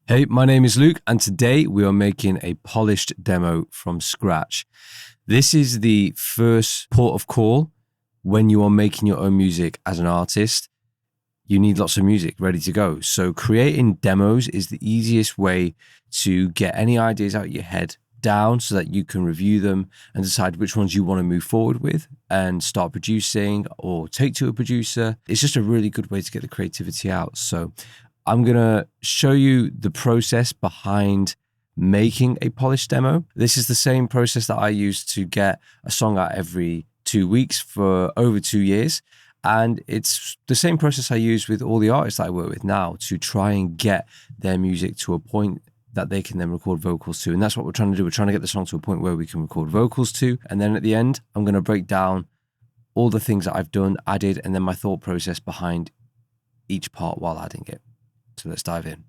Hey, my name is Luke, and today we are making a polished demo from scratch. This is the first port of call when you are making your own music as an artist. You need lots of music ready to go. So creating demos is the easiest way to get any ideas out of your head down so that you can review them and decide which ones you want to move forward with and start producing or take to a producer. It's just a really good way to get the creativity out. So I'm going to show you the process behind making a polished demo. This is the same process that I used to get a song out every 2 weeks for over 2 years. And it's the same process I use with all the artists that I work with now to try and get their music to a point that they can then record vocals to. And that's what we're trying to do. We're trying to get the song to a point where we can record vocals to. And then at the end, I'm going to break down all the things that I've done, added, and then my thought process behind each part while adding it. So let's dive in.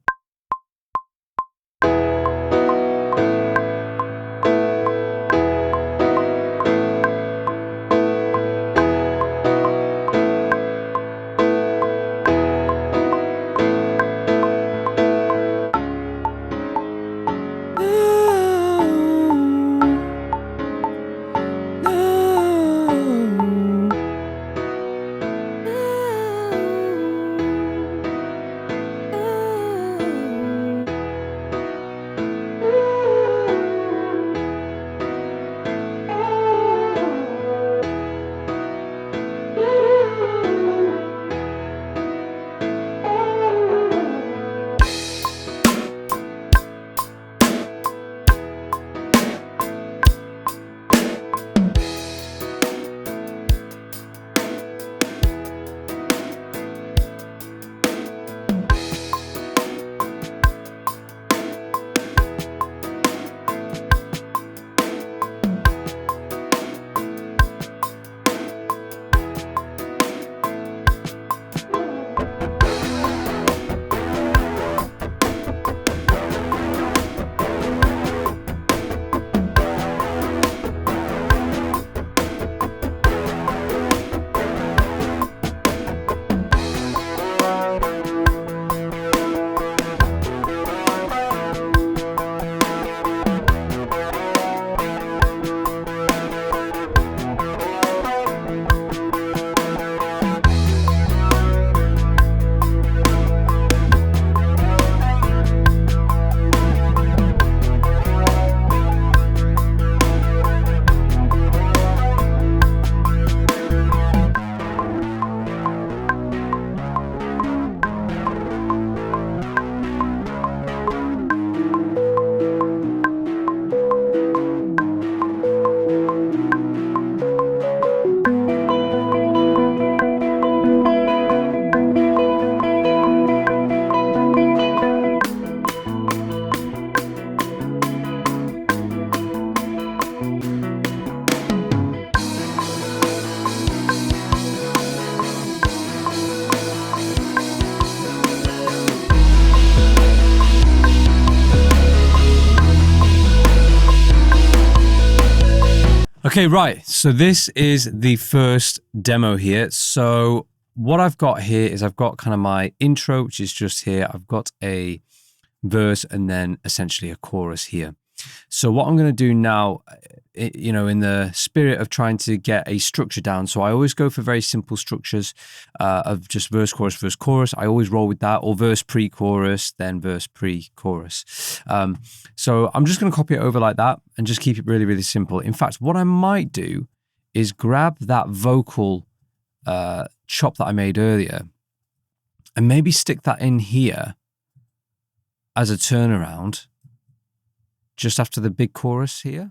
Okay, right. So this is the first demo here. So what I've got here is I've got kind of my intro, which is just here. I've got a verse and then essentially a chorus here. So what I'm going to do now, in the spirit of trying to get a structure down. So I always go for very simple structures of just verse, chorus. I always roll with that, or verse, pre-chorus, then verse, pre-chorus. So I'm just going to copy it over like that and just keep it really, really simple. In fact, what I might do is grab that vocal chop that I made earlier and maybe stick that in here as a turnaround just after the big chorus here.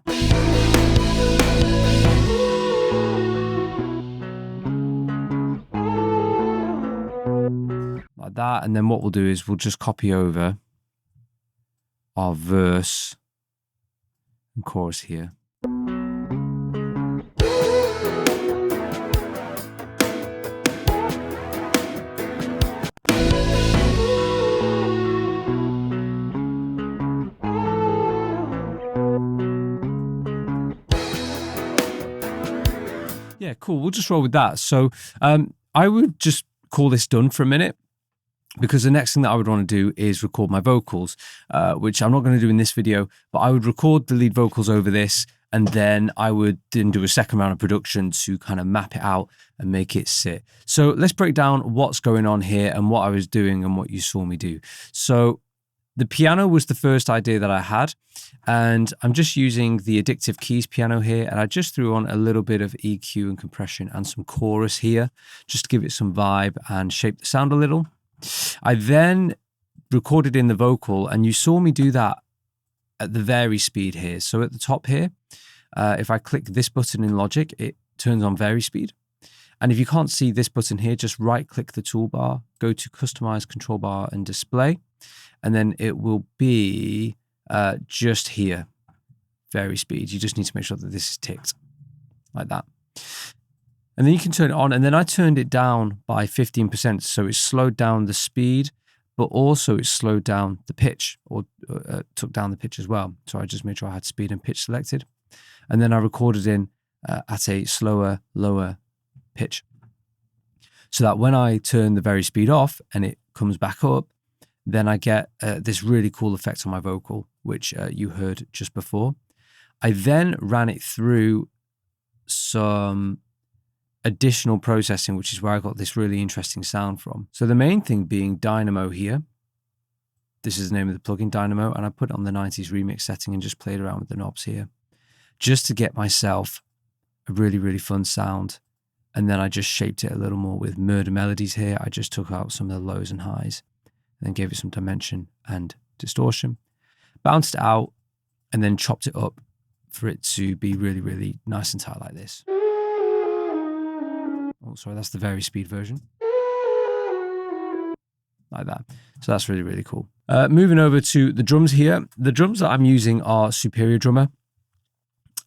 Like that. And then what we'll do is we'll just copy over our verse and chorus here. Yeah, cool. We'll just roll with that. So I would just call this done for a minute. because the next thing that I would want to do is record my vocals, which I'm not going to do in this video, but I would record the lead vocals over this, and then I would then do a second round of production to kind of map it out and make it sit. So let's break down what's going on here and what I was doing and what you saw me do. So the piano was the first idea that I had, and I'm just using the Addictive Keys piano here, and I just threw on a little bit of EQ and compression and some chorus here, just to give it some vibe and shape the sound a little. I then recorded in the vocal, and you saw me do that at the vary speed here. So at the top here, if I click this button in Logic, it turns on vary speed. And if you can't see this button here, just right click the toolbar, go to Customize Control Bar and Display, and then it will be just here, vary speed. You just need to make sure that this is ticked like that. And then you can turn it on, and then I turned it down by 15%. So it slowed down the speed, but also it slowed down the pitch, or took down the pitch as well. So I just made sure I had speed and pitch selected. And then I recorded in at a slower, lower pitch, so that when I turn the vary speed off and it comes back up, then I get this really cool effect on my vocal, which you heard just before. I then ran it through some additional processing, which is where I got this really interesting sound from. So the main thing being Dynamo here. This is the name of the plugin, Dynamo, and I put it on the 90s remix setting and just played around with the knobs here, just to get myself a really, really fun sound. And then I just shaped it a little more with murder melodies here. I just took out some of the lows and highs, and then gave it some dimension and distortion, bounced it out, and then chopped it up for it to be really, really nice and tight like this. Oh, sorry, that's the vary speed version. Like that. So that's really, really cool. Moving over to the drums here. The drums that I'm using are Superior Drummer.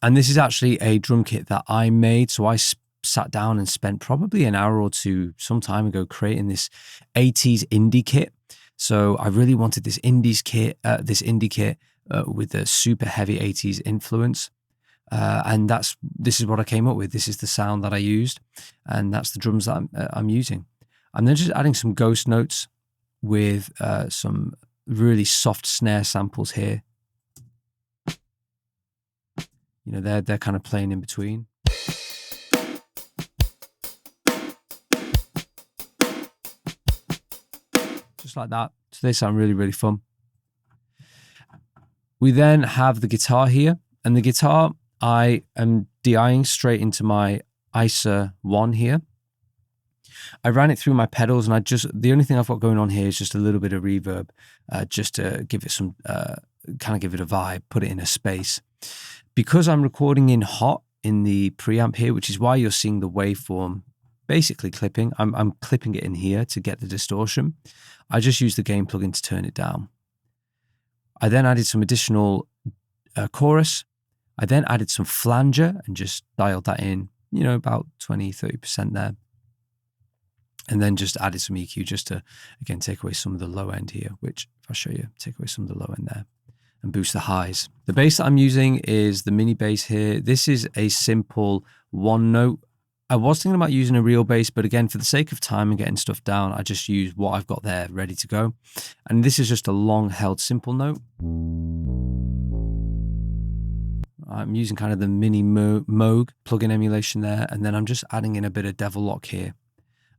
And this is actually a drum kit that I made. So I sat down and spent probably an hour or two some time ago creating this 80s indie kit. So I really wanted this indie kit with a super heavy 80s influence. And this is what I came up with. This is the sound that I used, and that's the drums that I'm using. I'm then just adding some ghost notes with some really soft snare samples here. You know, they're kind of playing in between. Just like that. So they sound really, really fun. We then have the guitar here, and the guitar I am DIing straight into my ISA 1 here. I ran it through my pedals, and the only thing I've got going on here is just a little bit of reverb, just to give it some, kind of give it a vibe, put it in a space. Because I'm recording in hot in the preamp here, which is why you're seeing the waveform basically clipping. I'm clipping it in here to get the distortion. I just used the gain plugin to turn it down. I then added some additional chorus. I then added some flanger and just dialed that in, you know, about 20-30% there. And then just added some EQ just to, again, take away some of the low end here, which if I show you, take away some of the low end there and boost the highs. The bass that I'm using is the mini bass here. This is a simple one note. I was thinking about using a real bass, but again, for the sake of time and getting stuff down, I just use what I've got there ready to go. And this is just a long held simple note. I'm using kind of the mini Moog plugin emulation there, and then I'm just adding in a bit of Devil Lock here,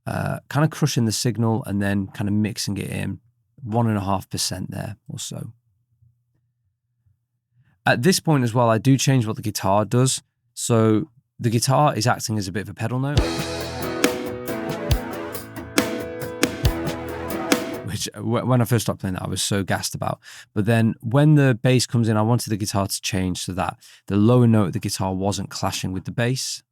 kind of crushing the signal and then kind of mixing it in 1.5% there or so. At this point as well, I do change what the guitar does. So the guitar is acting as a bit of a pedal note, which when I first started playing that, I was so gassed about. But then when the bass comes in, I wanted the guitar to change so that the lower note of the guitar wasn't clashing with the bass.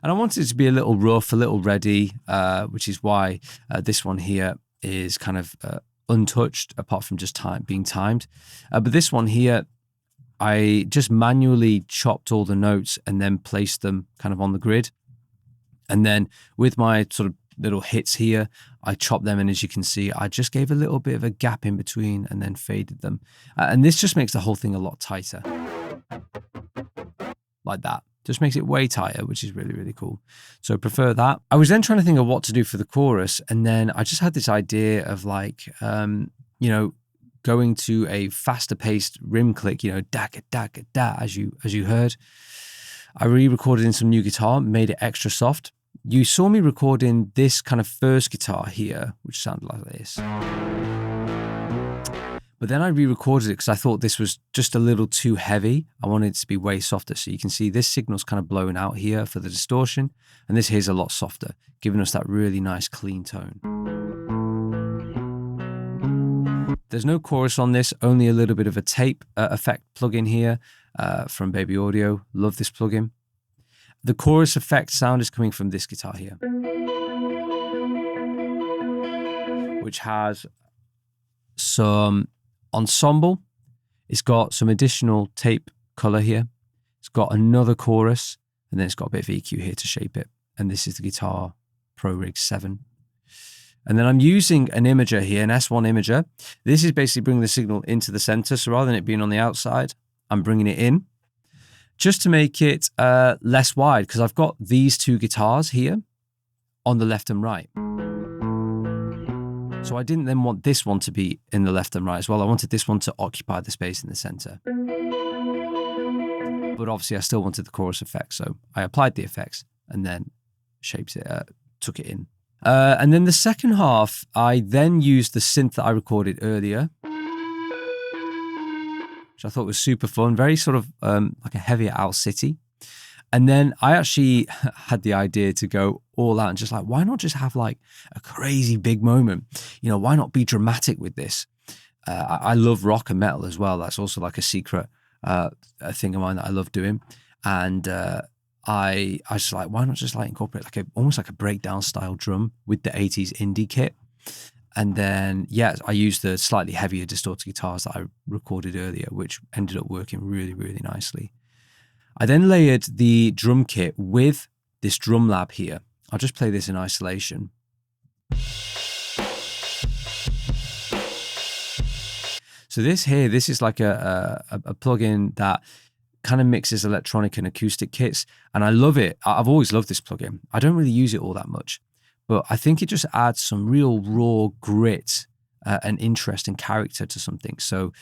And I wanted it to be a little rough, a little ready, which is why this one here is kind of untouched, apart from just being timed. But this one here, I just manually chopped all the notes and then placed them kind of on the grid. And then with my sort of little hits here, I chopped them, and as you can see, I just gave a little bit of a gap in between and then faded them. And this just makes the whole thing a lot tighter. Like that. Just makes it way tighter, which is really, really cool. So I prefer that. I was then trying to think of what to do for the chorus. And then I just had this idea of like, you know, going to a faster paced rim click, you know, da da da, as you heard. I re-recorded in some new guitar, made it extra soft. You saw me recording this kind of first guitar here, which sounded like this. But then I re-recorded it because I thought this was just a little too heavy. I wanted it to be way softer. So you can see this signal's kind of blowing out here for the distortion. And this here's a lot softer, giving us that really nice clean tone. There's no chorus on this, only a little bit of a tape effect plugin here from Baby Audio. Love this plugin. The chorus effect sound is coming from this guitar here, which has some ensemble. It's got some additional tape color here. It's got another chorus, and then it's got a bit of EQ here to shape it. And this is the Guitar Pro Rig 7. And then I'm using an imager here, an S1 imager. This is basically bringing the signal into the center. So rather than it being on the outside, I'm bringing it in just to make it less wide, because I've got these two guitars here on the left and right. So I didn't then want this one to be in the left and right as well. I wanted this one to occupy the space in the center. But obviously I still wanted the chorus effect. So I applied the effects and then shaped it, took it in. And then the second half, I then used the synth that I recorded earlier, which I thought was super fun, very sort of like a heavier Owl City. And then I actually had the idea to go all out and just like, why not just have like a crazy big moment? You know, why not be dramatic with this? I love rock and metal as well. That's also like a secret thing of mine that I love doing. And I just like, why not just like incorporate like almost like a breakdown style drum with the 80s indie kit. And then, yeah, I used the slightly heavier distorted guitars that I recorded earlier, which ended up working really, really nicely. I then layered the drum kit with this drum lab here. I'll just play this in isolation. So this is like a plugin that kind of mixes electronic and acoustic kits. And I love it. I've always loved this plugin. I don't really use it all that much, but I think it just adds some real raw grit and interest and character to something. So,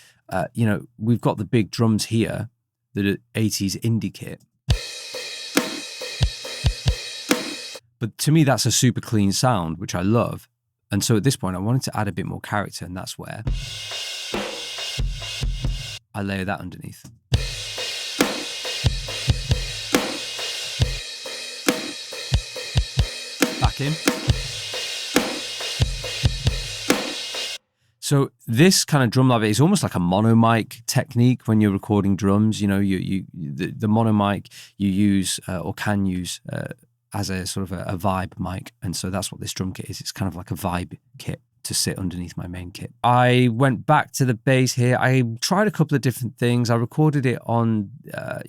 you know, we've got the big drums here, the 80s indie kit. But to me, that's a super clean sound, which I love. And so at this point, I wanted to add a bit more character, and that's where I layer that underneath. Back in. So this kind of drum lab is almost like a mono mic technique when you're recording drums. You know, the mono mic you use or can use as a sort of a vibe mic. And so that's what this drum kit is. It's kind of like a vibe kit to sit underneath my main kit. I went back to the bass here. I tried a couple of different things. I recorded it on,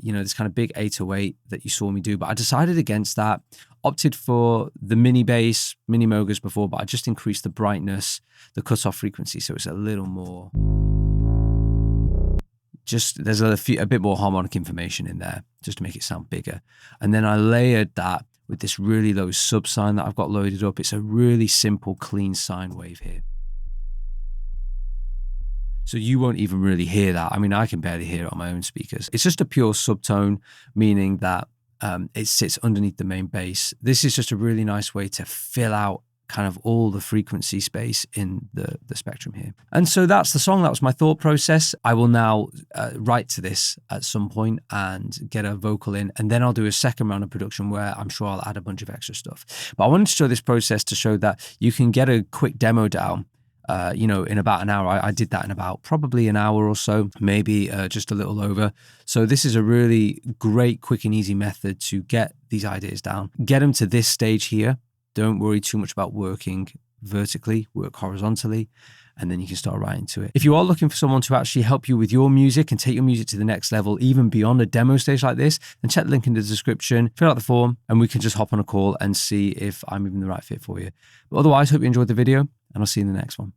you know, this kind of big 808 that you saw me do, but I decided against that. Opted for the mini bass, mini Mogas before, but I just increased the brightness, the cutoff frequency, so it's a little more. Just there's a bit more harmonic information in there, just to make it sound bigger. And then I layered that with this really low sub sine that I've got loaded up. It's a really simple, clean sine wave here. So you won't even really hear that. I mean, I can barely hear it on my own speakers. It's just a pure subtone, meaning that it sits underneath the main bass. This is just a really nice way to fill out kind of all the frequency space in the spectrum here. And so that's the song. That was my thought process. I will now write to this at some point and get a vocal in, and then I'll do a second round of production where I'm sure I'll add a bunch of extra stuff. But I wanted to show this process to show that you can get a quick demo down you know, in about an hour. I did that in about probably an hour or so, maybe just a little over. So this is a really great, quick and easy method to get these ideas down. Get them to this stage here. Don't worry too much about working vertically, work horizontally, and then you can start writing to it. If you are looking for someone to actually help you with your music and take your music to the next level, even beyond a demo stage like this, then check the link in the description, fill out the form, and we can just hop on a call and see if I'm even the right fit for you. But otherwise, hope you enjoyed the video, and I'll see you in the next one.